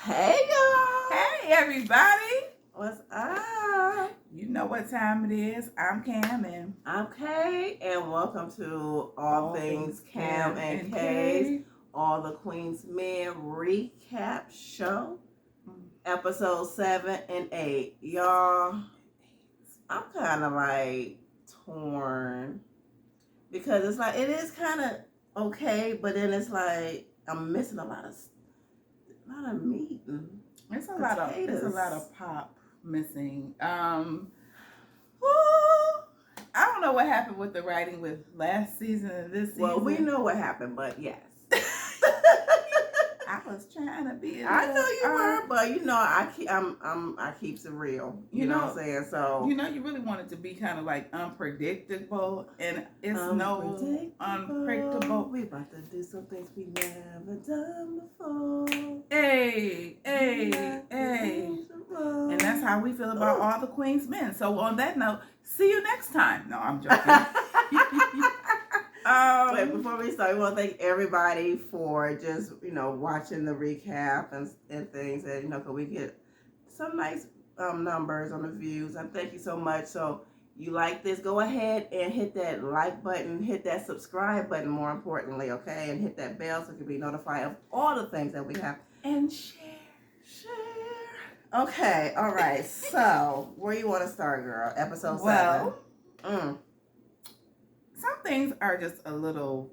Hey y'all! Hey everybody! What's up? You know what time it is. I'm Cam and I'm Kay, and welcome to All Things Cam and Kay's All the Queen's Men Recap Show, episode 7 and 8. Y'all, I'm kind of like torn because it's like it is kind of okay, but then it's like I'm missing a lot of meat. It's a lot of pop missing. I don't know what happened with the writing with last season and this season. Well, we know what happened, but yes. I was trying to be. I know you were, but you know, I keeps it real. You know what I'm saying? So you know, you really want it to be kind of like unpredictable, and it's no unpredictable. We about to do some things we never done before. Hey. And that's how we feel about All the Queen's Men. So on that note, see you next time. No, I'm joking. But before we start, we want to thank everybody for just, watching the recap and things. And, because we get some nice numbers on the views. And thank you so much. So you like this, go ahead and hit that like button, hit that subscribe button, more importantly, okay? And hit that bell so you can be notified of all the things that we have. And share. Okay, all right. So, where you want to start, girl? Episode 7. Some things are just a little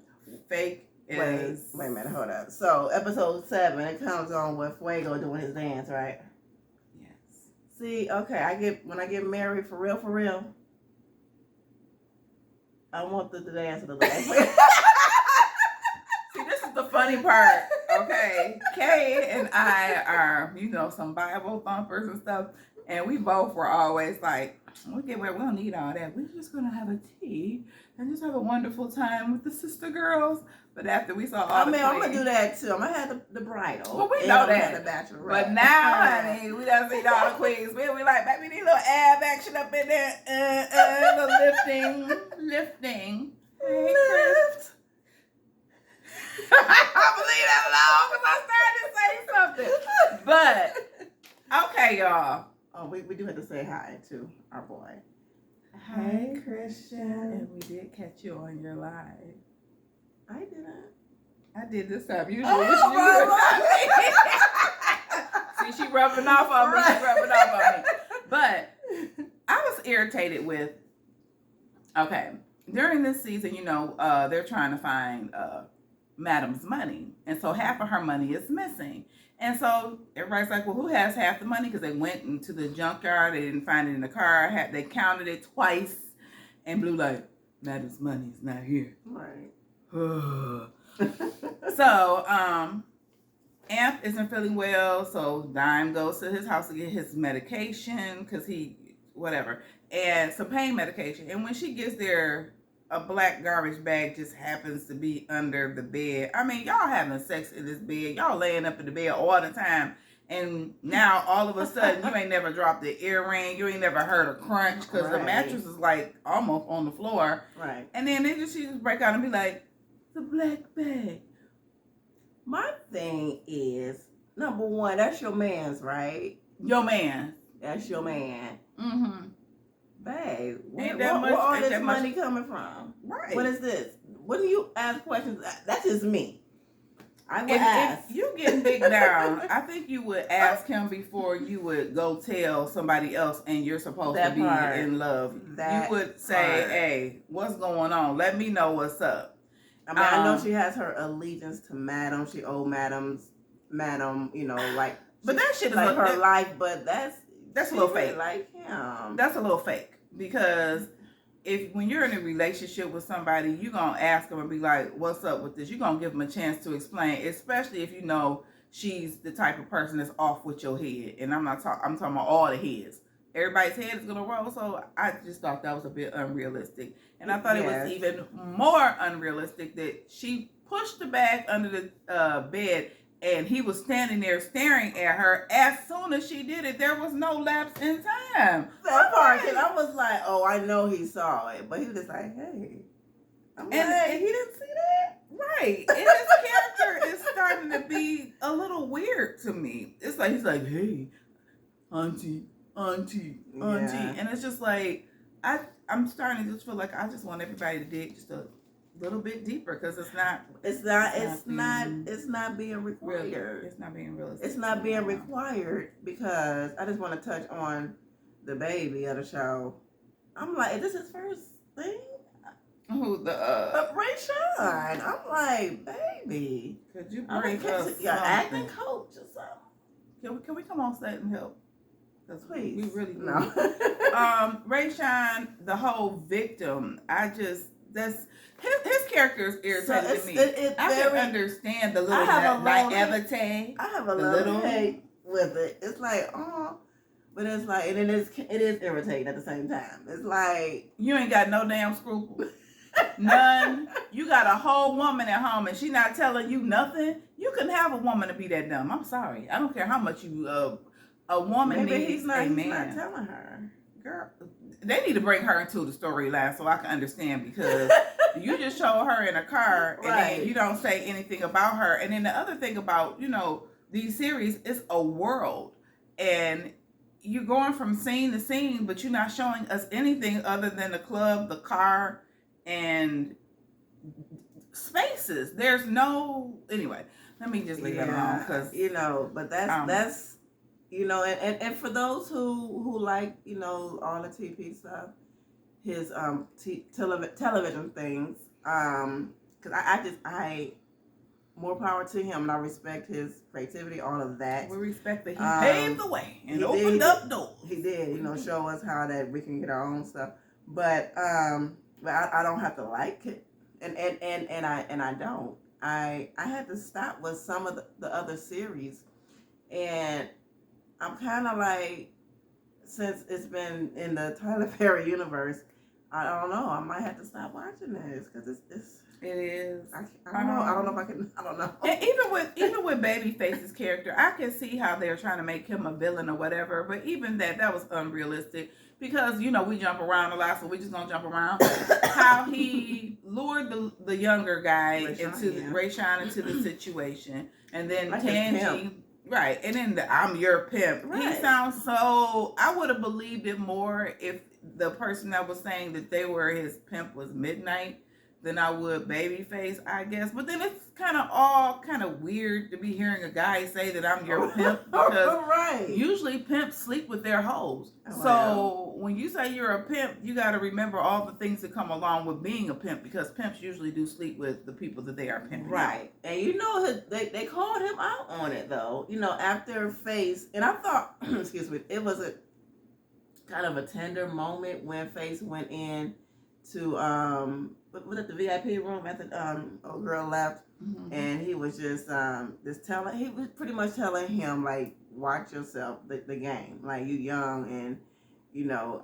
fake. Wait a minute, hold up. So, episode 7, it comes on with Fuego doing his dance, right? Yes. See, okay, when I get married, for real, I want the dance of the last. See, this is the funny part, okay? Kay and I are, some Bible thumpers and stuff, and we both were always like, we don't need all that. We're just going to have a tea and just have a wonderful time with the sister girls. But after we saw all the I'm going to do that too. I'm going to have the bridal. Well, we know that. The bachelorette. But now, honey, we done seen all the queens. We like, baby, need a little ab action up in there. The lifting. Hey, Lift. I'll leave that alone because I started to say something. But, okay, y'all. Oh, we do have to say hi to our boy. Hey, Christian. And we did catch you on your live. I didn't. I did this time. Usually, See, she rubbing off on me. But I was irritated with, during this season, they're trying to find Madam's money. And so half of her money is missing. And so everybody's like, well, who has half the money? Because they went into the junkyard. They didn't find it in the car. They counted it twice. And Blue like, Madam's money is not here. Right. So, Amp isn't feeling well. So Dime goes to his house to get his medication. Because and some pain medication. And when she gets there, a black garbage bag just happens to be under the bed. I mean, y'all having sex in this bed. Y'all laying up in the bed all the time. And now, all of a sudden, you ain't never dropped the earring. You ain't never heard a crunch because the mattress is like almost on the floor. Right. And then she just break out and be like, the black bag. My thing is, number one, that's your man's, right? Your man. That's your man. Mm-hmm. Babe, where all this money coming from? Right. What is this? When you ask questions, that's just me. I would ask. If you getting big down, I think you would ask him before you would go tell somebody else and you're supposed to be in love. You would say, hey, what's going on? Let me know what's up. I mean, I know she has her allegiance to Madam. She owed Madam, like. But that shit is like her life, but that's a little fake. Like him. That's a little fake. Because when you're in a relationship with somebody, you're going to ask them and be like, what's up with this? You're going to give them a chance to explain, especially if you know she's the type of person that's off with your head. And I'm talking about all the heads. Everybody's head is going to roll. So I just thought that was a bit unrealistic. And I thought it was even more unrealistic that she pushed the bag under the bed and he was standing there staring at her. As soon as she did it, there was no lapse in time. That part, because I was like, oh, I know he saw it. But he was just like, hey. I'm And like, he didn't see that? Right. And his character is starting to be a little weird to me. It's like, he's like, hey, auntie. Yeah. And it's just like, I'm starting to just feel like I just want everybody to dig just a little bit deeper because it's not being required. It's not being realistic. It's not being required because I just want to touch on the baby of the show. I'm like, is this his first thing? Who the Ray Sean. I'm like, baby. Could you bring us your acting coach or something? Can we come on set and help? Please. We really no. Ray Sean, the whole victim. That's his character is irritating to me. I can understand the little naivete. I have a little hate with it. It's like, oh, but it's like, and it is irritating at the same time. It's like, you ain't got no damn scruples. None. You got a whole woman at home and she not telling you nothing. You couldn't have a woman to be that dumb. I'm sorry. I don't care how much you a woman maybe needs he's not telling her. Girl, they need to bring her into the storyline so I can understand because you just show her in a car and then you don't say anything about her. And then the other thing about, these series is a world and you're going from scene to scene, but you're not showing us anything other than the club, the car, and spaces. There's no, anyway, let me just leave that alone because, but that's, and for those who like, all the TV stuff, his television things, because I more power to him, and I respect his creativity, all of that. We respect that he paved the way and opened up doors. He did, show us how that we can get our own stuff. But I don't have to like it, and I don't. I had to stop with some of the other series, and I'm kind of like, since it's been in the Tyler Perry universe, I don't know. I might have to stop watching this because it's. It is. I don't know. I don't know if I can. I don't know. And even with Babyface's character, I can see how they're trying to make him a villain or whatever. But even that was unrealistic because we jump around a lot, so we just gonna jump around. How he lured the younger guy Ray Sean into the situation, and then like Tangy. Right, and then I'm your pimp. Right. He sounds so. I would have believed it more if the person that was saying that they were his pimp was Midnight than I would Babyface, I guess. But then it's kind of weird to be hearing a guy say that I'm your pimp because usually pimps sleep with their hoes. Oh, so when you say you're a pimp, you got to remember all the things that come along with being a pimp because pimps usually do sleep with the people that they are pimping. Right. And they called him out on it though. After Face, and I thought, excuse me, it was a kind of a tender moment when Face went in to was it the VIP room after old girl left, and he was just he was pretty much telling him like, watch yourself, the game, like you young and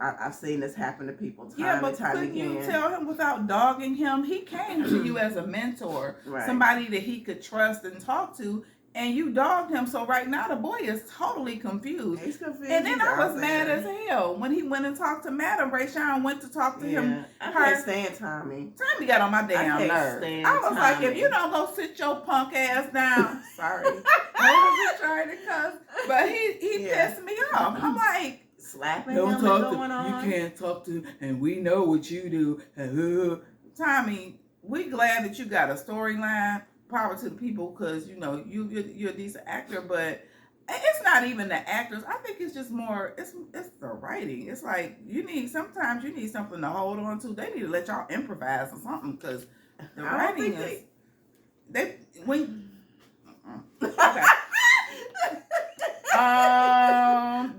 I've seen this happen to people time and time again. You tell him without dogging him? He came to you as a mentor, somebody that he could trust and talk to. And you dogged him, so right now the boy is totally confused. He's confused. And then I was mad as hell when he went and talked to Madam. Ray Sean went to talk to him. I can't stand Tommy. Tommy got on my damn nerves. I was like, if you don't go sit your punk ass down, sorry. I wasn't trying to cuss, but he pissed me off. I'm like, slapping don't him talk going on. You can't talk to, and we know what you do. Tommy, we glad that you got a storyline. Power to the people because you're a decent actor, but it's not even the actors. I think it's just more it's the writing. It's like sometimes you need something to hold on to. They need to let y'all improvise or something because the writing is okay.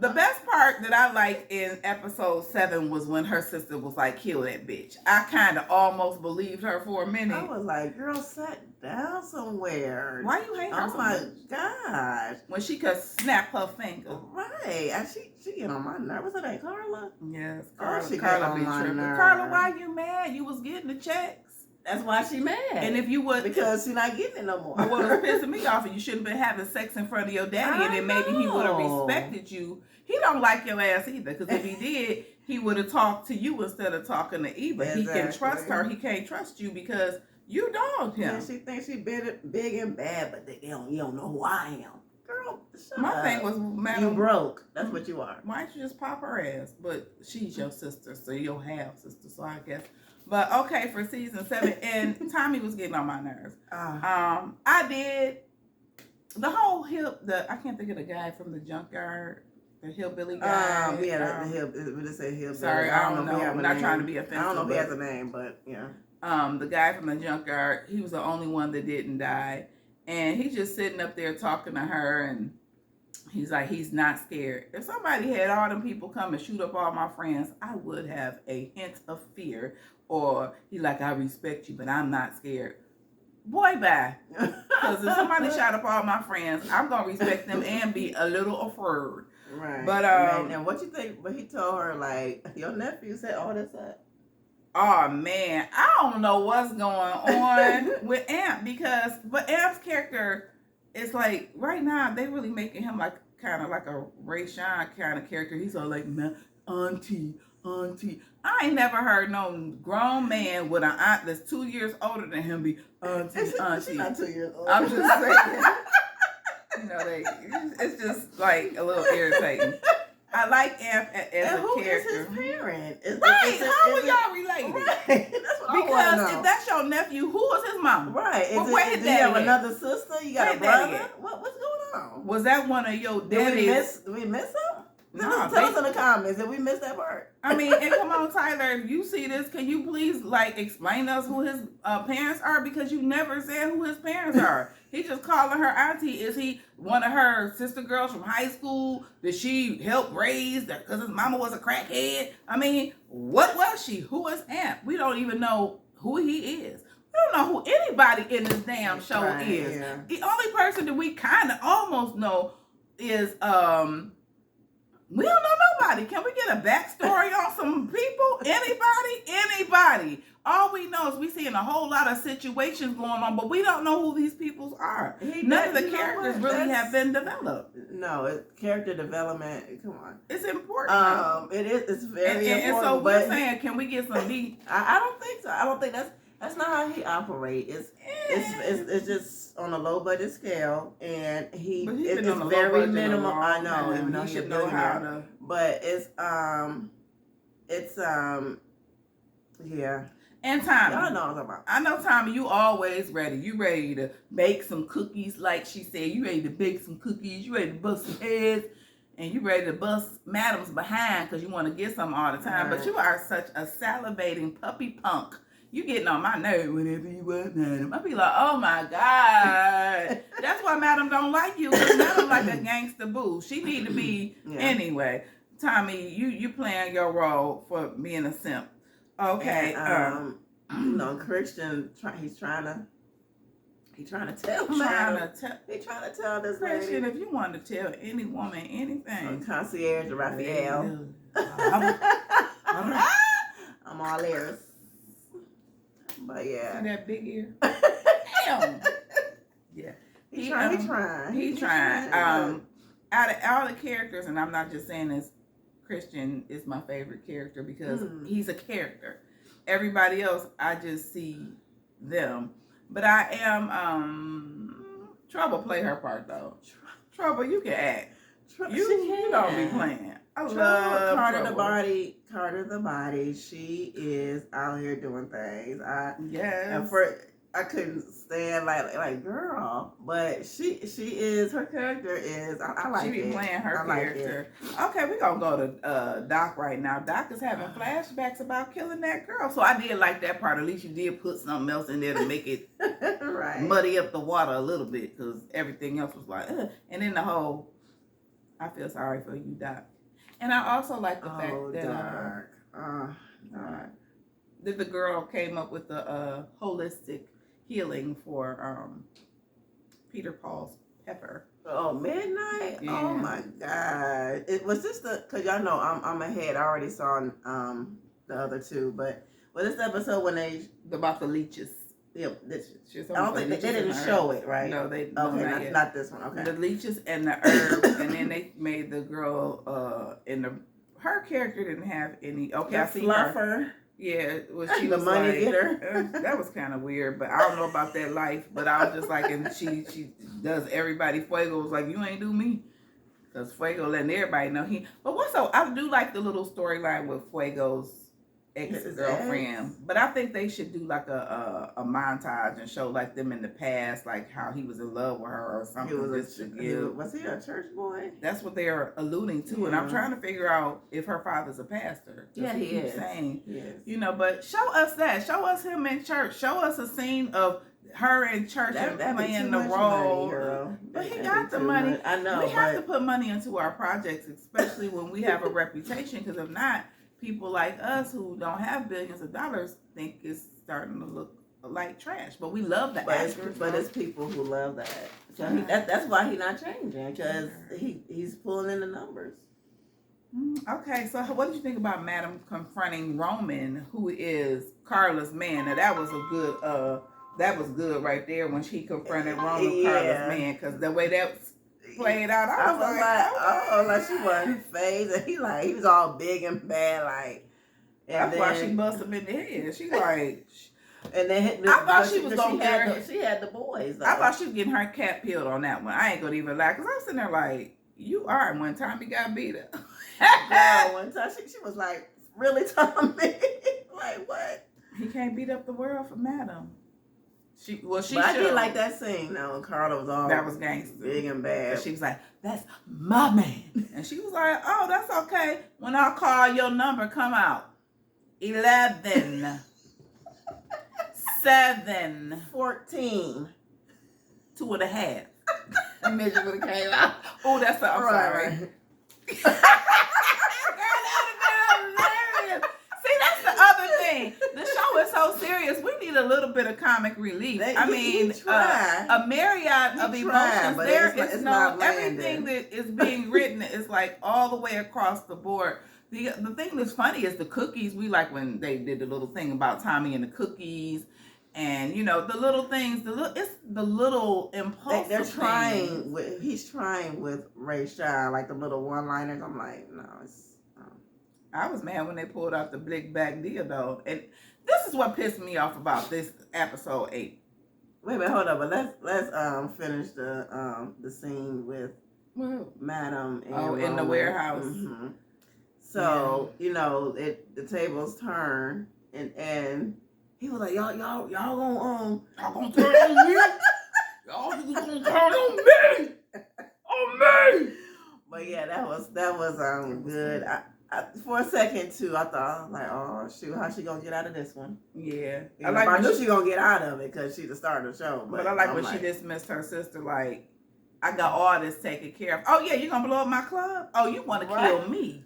The best part that I liked in episode 7 was when her sister was like, kill that bitch. I kind of almost believed her for a minute. I was like, girl, sit down somewhere. Why you hate her so much? Oh my gosh. When she could snap her finger. Right. And she get on my nerves. What's her name, Carla? Yes, Carla be tripping. Carla, Carla, why you mad? You was getting the checks. That's why she mad. And if you would, because she's not getting it no more. What was pissing me off, and you shouldn't have been having sex in front of your daddy, and then maybe he would have respected you. He don't like your ass either, because if he did, he would have talked to you instead of talking to Eva. Exactly. He can trust her. He can't trust you because you dogged him. Yeah, she thinks she's big and bad, but you don't know who I am. Girl, shut My up. thing was, Madam, you broke. That's what you are. Why don't you just pop her ass? But she's your sister, so your half sister. So I guess. But okay, for season 7, and Tommy was getting on my nerves. I did the whole I can't think of the guy from the junkyard, the hillbilly guy. The hillbilly. Sorry, I don't know. I'm not trying to be offensive. I don't know if he has a name, but yeah. The guy from the junkyard, he was the only one that didn't die. And he's just sitting up there talking to her, and he's like, he's not scared. If somebody had all them people come and shoot up all my friends, I would have a hint of fear. Or he's like, I respect you, but I'm not scared. Boy, bye. Because if somebody shot up all my friends, I'm going to respect them and be a little afraid. Right. But, and what you think, but he told her, like, your nephew said all this stuff. Oh man, I don't know what's going on with Amp, but Amp's character is like, right now they really making him like kind of like a Ray Sean kind of character. He's all like, auntie. I ain't never heard no grown man with an aunt that's 2 years older than him be auntie. She's not 2 years old. I'm just saying. It's just like a little irritating. I like Amp as a character. Who is his parent? How are y'all related? Right. That's what because I want to know. If that's your nephew, who is his mom? Right. Do you have another sister? You got a brother? What's going on? Was that one of your daddies? Did we miss him? No, tell us in the comments if we missed that part. I mean, and come on, Tyler, if you see this, can you please explain to us who his parents are? Because you never said who his parents are. He just calling her auntie. Is he one of her sister girls from high school that she helped raise because his mama was a crackhead? I mean, what was she? Who is Aunt? We don't even know who he is. We don't know who anybody in this damn show is. Yeah. The only person that we kind of almost know is we don't know nobody. Can we get a backstory on some people? Anybody. All we know is we seeing a whole lot of situations going on, but we don't know who these people are. None of the characters really have been developed. No, character development, come on. It's important. It is. It's very important. And so we're saying, can we get some meat? I don't think so. I don't think that's not how he operates. It's just on a low budget scale, and it's very minimal. I know, even though he should know how to. But yeah. And Tommy, y'all know what I'm talking about. I know, Tommy, you always ready. You ready to bake some cookies, like she said. You ready to bake some cookies. You ready to bust some heads, and you ready to bust madams behind because you want to get some all the time. Right. But you are such a salivating puppy punk. You getting on my nerve whenever you want, madam. I be like, oh my God. That's why madam don't like you. Because madam like a gangster boo. She need to be anyway. Tommy, you playing your role for being a simp. Okay. And, Christian, he's trying to tell this Christian, lady. if you want to tell any woman anything. Concierge Raphael. I'm all ears. But yeah. See that big ear? Damn. Yeah. He's trying. Out of all the characters, and I'm not just saying this, Christian is my favorite character because he's a character. Everybody else, I just see them. But I am Trouble play her part though. Trouble, you can act. You don't be playing. I love Carter the body. She is out here doing things. Yes. I couldn't stand like girl, but she is, her character is, I like it. She be playing her character. Okay, we're gonna go to Doc right now. Doc is having flashbacks about killing that girl. So I did like that part. At least you did put something else in there to make it muddy up the water a little bit, because everything else was like, ugh. And then the whole, I feel sorry for you, Doc. And I also like the fact that the girl came up with the holistic healing for Peter Paul's pepper. Oh, midnight! Yeah. Oh my God! It was just because y'all know I'm ahead. I already saw the other two, but Well, this episode when they about the leeches. Yeah, I don't think they didn't show it, right? No, they okay, not this one. Okay, the leeches and the herbs, and then they made the girl her character didn't have any. Okay, the I see fluffer. Her. Yeah, well, she the was money like, getter. That was kind of weird, but I don't know about that life. But I was just like, and she does everybody. Fuego was like, you ain't do me, because Fuego letting everybody know he. But I do like the little storyline with Fuego's ex-girlfriend, but I think they should do like a montage and show like them in the past, like how he was in love with her or something. Was he a church boy? That's what they're alluding to, and I'm trying to figure out if her father's a pastor. Yeah, he is. Saying, yes. You know, but show us that. Show us him in church. Show us a scene of her in church and playing the role. Money, but he got the money. I know. We have to put money into our projects, especially when we have a reputation, because if not, people like us who don't have billions of dollars think it's starting to look like trash. But we love the actors. But it's people who love that. So that's why he's not changing, because he's pulling in the numbers. Okay, so what did you think about Madam confronting Roman, who is Carla's man? Now that was a good right there when she confronted Roman, Carla's man, because the way that played out, I was like she wasn't phased, and he was all big and bad, like. And that's why she bust him in the head. She like. And then I thought she was gonna get she had the boys. Though. I thought she was getting her cat peeled on that one. I ain't gonna even lie, because I was sitting there like, you are. One time he got beat up. Girl, one time she was like, really, Tommy? Like what? He can't beat up the world for Madam. But I did like that scene. No, Carla was all that was gangster, big and bad. She was like, "That's my man," and she was like, "Oh, that's okay. When I call your number, come out. 11, 7, 14, 2.5." And Midget would have came out. Oh, that's I'm sorry. The show is so serious. We need a little bit of comic relief. A myriad of emotions. There is no everything that is being written is like all the way across the board. The thing that's funny is the cookies. We like when they did the little thing about Tommy and the cookies, and you know the little things. It's the little impulsive. They're trying. He's trying with Ray Shine, like the little one-liners. I'm like, no, it's. I was mad when they pulled out the big back deal though, and this is what pissed me off about this episode 8. Wait a minute, hold on, but let's finish the scene with Madam in the warehouse. Mm-hmm. So you know the tables turn and he was like y'all gonna turn on me. Y'all gonna turn on me. On me. But yeah, that was good. For a second too, I thought like, oh shoot, how's she gonna get out of this one? Yeah, I knew she gonna get out of it because she's the star of the show. But I like when she dismissed her sister. Like, I got all this taken care of. Oh yeah, you gonna blow up my club? Oh, you want to kill me?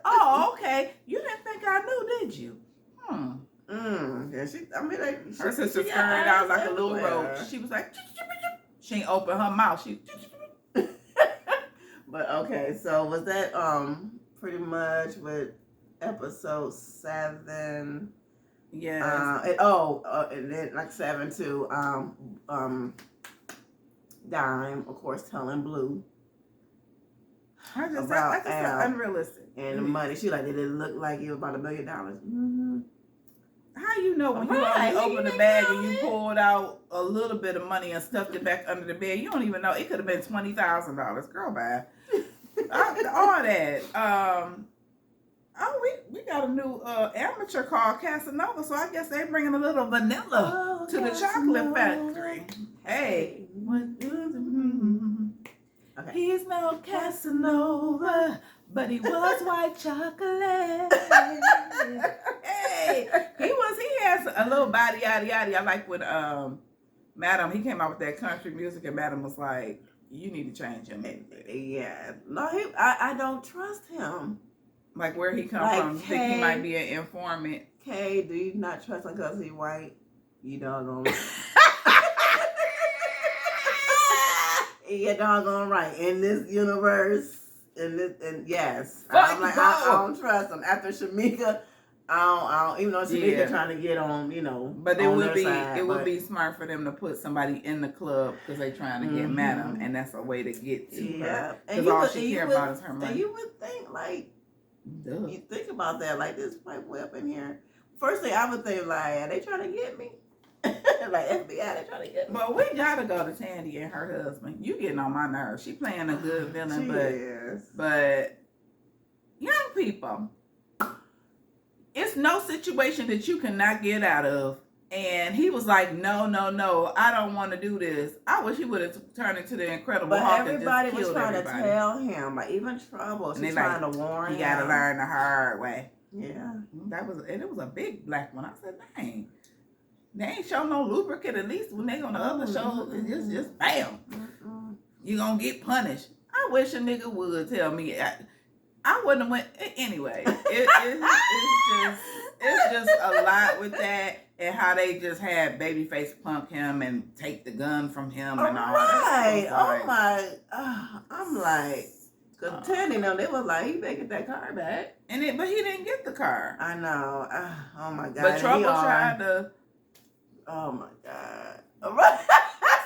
Oh, okay. You didn't think I knew, did you? Yeah, her sister scurried out like a little roach. She was like, she ain't open her mouth. She. But okay, so was that pretty much with episode 7? Yeah. And then like 7 too. Dime, of course, telling Blue. That's unrealistic. And the money. She like, did it look like it was about $1 billion? Mm-hmm. How you know when you only opened the bag and you pulled out a little bit of money and stuffed it back under the bed? You don't even know. It could have been $20,000. Girl, bye. All that. We got a new amateur called Casanova, so I guess they're bringing a little vanilla to the chocolate factory. Hey. Okay. He's no Casanova, but he was white chocolate. Hey, he has a little body yada yada. I like when Madam, he came out with that country music, and Madam was like, you need to change him. Yeah. No, I don't trust him. Like where he come from. Think he might be an informant. Kay, do you not trust him because he's white? You doggone right. You doggone right. In this universe, and yes. I'm like, I don't trust him. After Shamika, I don't even though Tamika trying to get on, But it on would their be side, would be smart for them to put somebody in the club because they trying to get Madam, and that's a way to get to her. Because all she care about is her money. And you would think like, you think about that, like this pipe way up in here. First thing I would think like, are they trying to get me? Like FBI, they trying to get me. But we gotta go to Tandy and her husband. You getting on my nerves. She playing a good villain, but young people, it's no situation that you cannot get out of. And he was like, no, I don't want to do this. I wish he would have turned into the Incredible Hulk. But everybody was trying to tell him, like even Trouble, she's trying to warn him. He got to learn the hard way. Yeah, and it was a big black one. I said, dang. They ain't show no lubricant. At least when they on the other show, it's just bam. You gonna get punished. I wish a nigga would tell me. I wouldn't have went anyway. It's just a lot with that, and how they just had Babyface punk him and take the gun from him and all that. Oh my! I'm like, cause Tandy, they was like, he better get that car back, but he didn't get the car. I know. Oh my God! But Trouble tried to. Oh my God.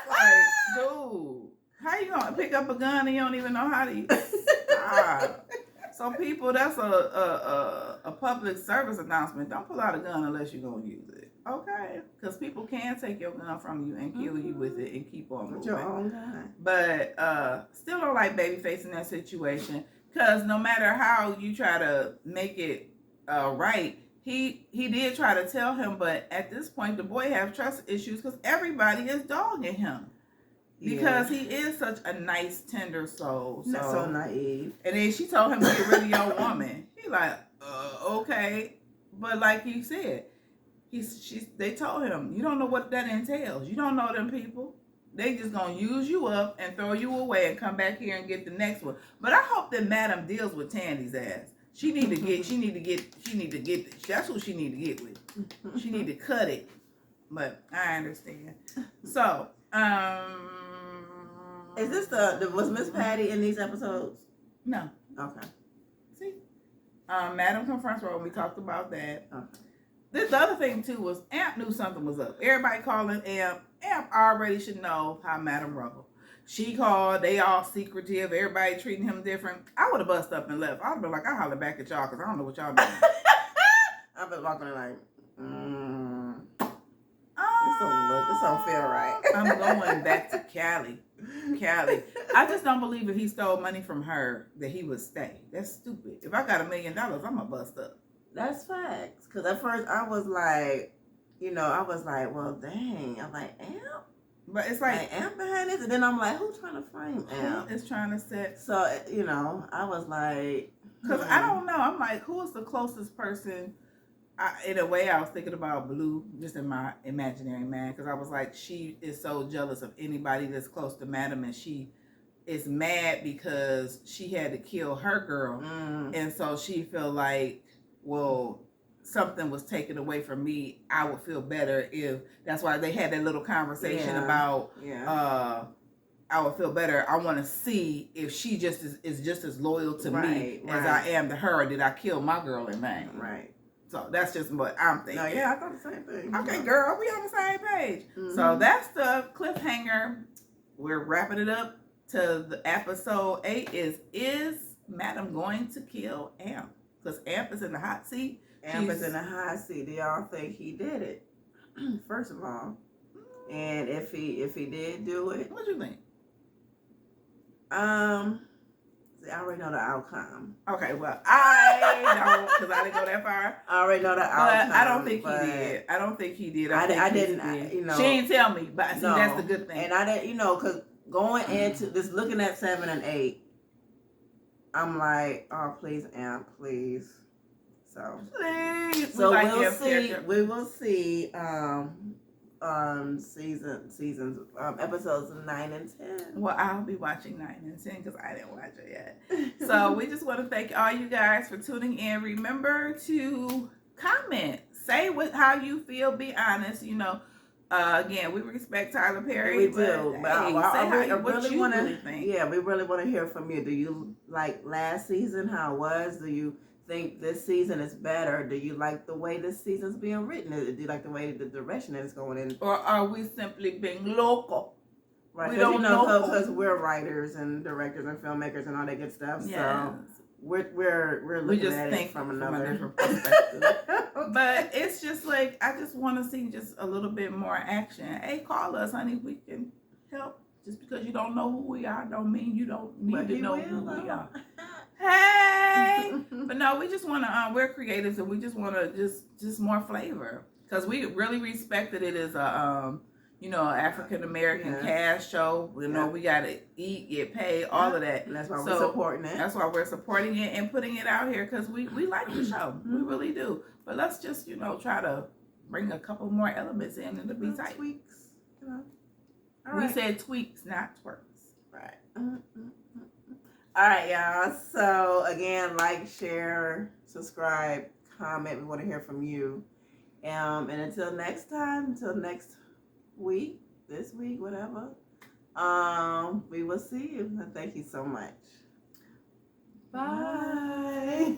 Like, dude, how you gonna pick up a gun and you don't even know how to use it? So people, that's a public service announcement. Don't pull out a gun unless you're gonna use it. Okay? Because people can take your gun from you and kill you with it and keep on moving. With your own gun. But still don't like Babyface in that situation. Because no matter how you try to make it right, He did try to tell him, but at this point, the boy have trust issues because everybody is dogging him. Because he is such a nice, tender soul. So naive. And then she told him to get rid of your woman. He like, okay. But like you said, they told him, you don't know what that entails. You don't know them people. They just gonna use you up and throw you away and come back here and get the next one. But I hope that Madam deals with Tandy's ass. She need to get, that's who she need to get with. She need to cut it. But I understand. So, is this was Miss Patty in these episodes? No. Okay. See? Madam confronts Rowan. We talked about that. Okay. The other thing too was Amp knew something was up. Everybody calling Amp. Amp already should know how Madam rolled. She called, they all secretive, everybody treating him different. I would have bust up and left. I would have been like, I holler back at y'all because I don't know what y'all doing. I've been walking like, this don't feel right. I'm going back to Cali. I just don't believe if he stole money from her that he would stay. That's stupid. If I got $1 million, I'm going to bust up. That's facts. Because at first I was like, well, dang. I'm like, Amp? But it's like Amp behind this, and then I'm like, who's trying to frame Amp? Who is trying to set? So I was like, because I don't know. I'm like, who is the closest person? In a way, I was thinking about Blue, just in my imaginary mind, because I was like, she is so jealous of anybody that's close to Madam, and she is mad because she had to kill her girl, and so she feel like, well, something was taken away from me, I would feel better if, that's why they had that little conversation about, I would feel better. I want to see if she just is just as loyal to me as I am to her, or did I kill my girl in vain? Right. So that's just what I'm thinking. No, I thought the same thing. Okay, girl, we on the same page. So that's the cliffhanger. We're wrapping it up to the episode 8 is Madam going to kill Amp? Because Amp is in the hot seat. Amp is in the hot seat. Do y'all think he did it? First of all, and if he did do it, what you think? See, I already know the outcome. Okay, well, I don't, because I didn't go that far. I already know the outcome. But I don't think he did. I don't think he did. I didn't. She didn't tell me, but see, that's the good thing. And I didn't, because going into this, looking at 7 and 8, I'm like, oh, please, Amp, please. So please. So we'll see. We will see. Seasons, episodes 9 and 10. Well, I'll be watching 9 and 10 because I didn't watch it yet. So we just want to thank all you guys for tuning in. Remember to comment, say how you feel. Be honest. Again, we respect Tyler Perry. We do. But we really want to hear from you. Do you like last season? How it was? Do you think this season is better? Do you like the way this season's being written? Do you like the way the direction is going in? Or are we simply being local? Right, we don't know because we're writers and directors and filmmakers and all that good stuff. Yes. So we're looking just at think it from another different perspective. But it's just like I just want to see just a little bit more action. Hey, call us, honey. We can help. Just because you don't know who we are, don't mean you don't need to know who we are. Hey, but no, we just want to. We're creatives, and we just want to just more flavor because we really respect that it is a African American cast show. You know, we gotta eat, get paid, all of that. And that's why we're supporting it. That's why we're supporting it and putting it out here because we like the show. We really do. But let's just try to bring a couple more elements in and to be tight. Tweaks. We said tweaks, not twerks. Right. All right, y'all. So again, like, share, subscribe, comment. We want to hear from you. And until next time, until next week, this week, whatever. We will see you. Thank you so much. Bye.